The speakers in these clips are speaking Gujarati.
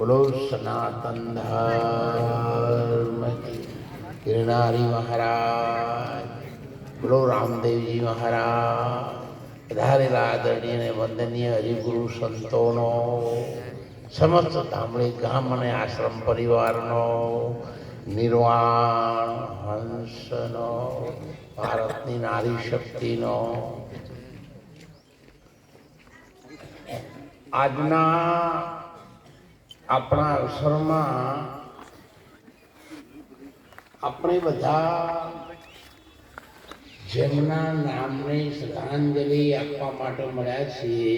બોલો સનાતન ધર્મ गिरनारी महाराज, बोलो रामदेवजी महाराज, धारेला आदरणीय ने वंदनीय हरिगुरु संतोनो, समस्त धामणी गाम ने आश्रम परिवारनो, निर्वाण हंसनो, भारतनी नारी शक्तिनो आजना अपना अवसरमा આપણે બધા જેમના નામને શ્રદ્ધાંજલિ આપવા માટે મળ્યા છીએ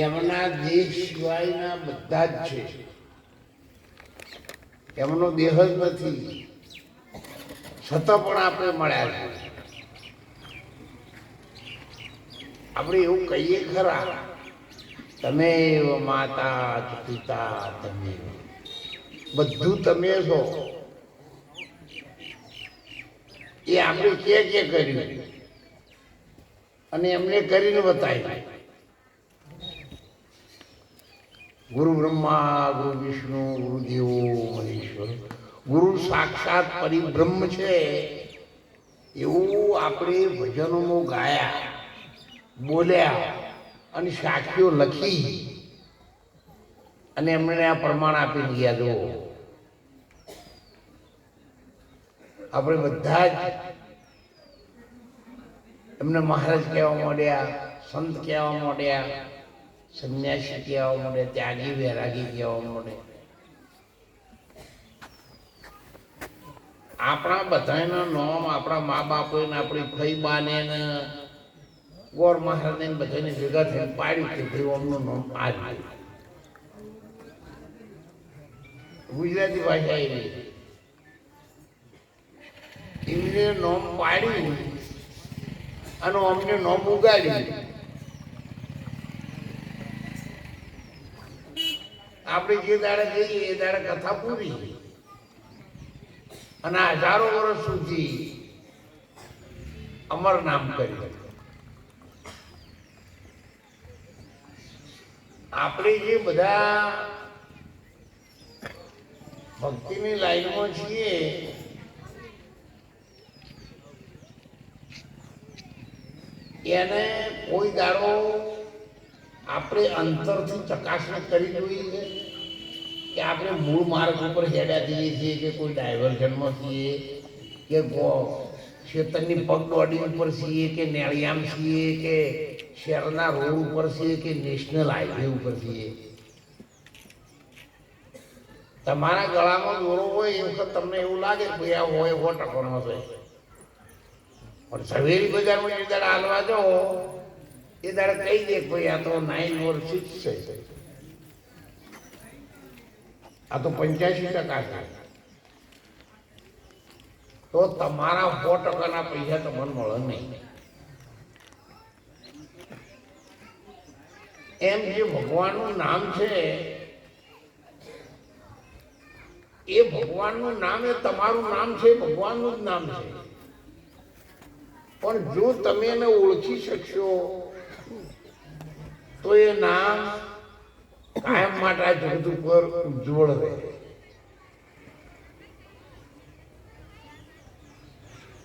એમના દેહ સિવાયના બધા જ છે, એમનો દેહ જ નથી, છતાં પણ આપણે મળ્યા છીએ. આપણે એવું કહીએ ખરા, તમે માતા પિતા, તમે બધું તમે છો. એ આપણે કે કર્યું અને એમને કરીને બતાવ્યું. ગુરુ બ્રહ્મા, ગુરુ વિષ્ણુ, ગુરુદેવો મહેશ્વર, ગુરુ સાક્ષાત પરિબ્રહ્મ છે એવું આપણે ભજનોમાં ગાયા, બોલ્યા અને સાખીઓ લખી અને એમને આ પ્રમાણ આપીને ગયા. જો આપણે બધા જ એમને મહારાજ કહેવા માંડ્યા, સંત કહેવા માંડ્યા, સંન્યાસી કહેવા માંડ્યા, ત્યાગી વૈરાગી કહેવા માંડ્યા. આપણા બધાના નામ આપણા મા બાપો ને આપણી ફઈબાને ને ગોર મહારાજને બધાને ભેગા થઈને પાડ્યું કે ભાઈ ઓમનું નામ આ જ. ગુજરાતી ભાષા એવી એમને નોમ પાડ્યું અને અમને નોમ ઉગાડ્યું. આપણે જે દાડે જઈએ એ દાડે કથા પૂરી અને હજારો વર્ષ સુધી અમર નામ કર્યું. આપણે જે બધા ભક્તિની લાઈનમાં છીએ એને કોઈ દાડો આપણે અંતરથી ચકાસણી કરી જોઈએ કે આપણે મૂળ માર્ગ ઉપર હેડ્યા જઈએ છીએ કે કોઈ ડાયવર્ઝનમાં છીએ કે ખેતરની પગદોડી ઉપર છીએ કે નેળિયામ છીએ કે શહેરના રોડ ઉપર છીએ કે નેશનલ હાઈવે ઉપર છીએ. તમારા ગળામાં દોરો હોય એ વખત તમને એવું લાગે કે આ હોય 100% છે, પણ ઝવેરી બજારમાં જે દાડે હાલવા જાઓ એ દાડે કહી દે ભાઈ આ તો 9 or 6 છે, આ તો 85% છે. તો તમારા 100%ના પૈસા તમને મળે નહીં. એમ જે ભગવાનનું નામ છે એ ભગવાનનું નામ એ તમારું નામ છે, ભગવાનનું જ નામ છે. પણ જો તમે એને ઓળખી શકશો તો એ નામ કાયમ માટે આ જગત ઉપર ઉજ્જવળ રહે.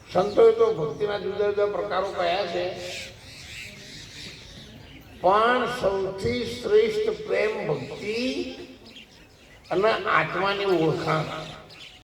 સંતોએ તો ભક્તિના જુદા જુદા પ્રકારો કયા છે, પણ સૌથી શ્રેષ્ઠ પ્રેમ ભક્તિ અને આત્માની ઓળખાણ.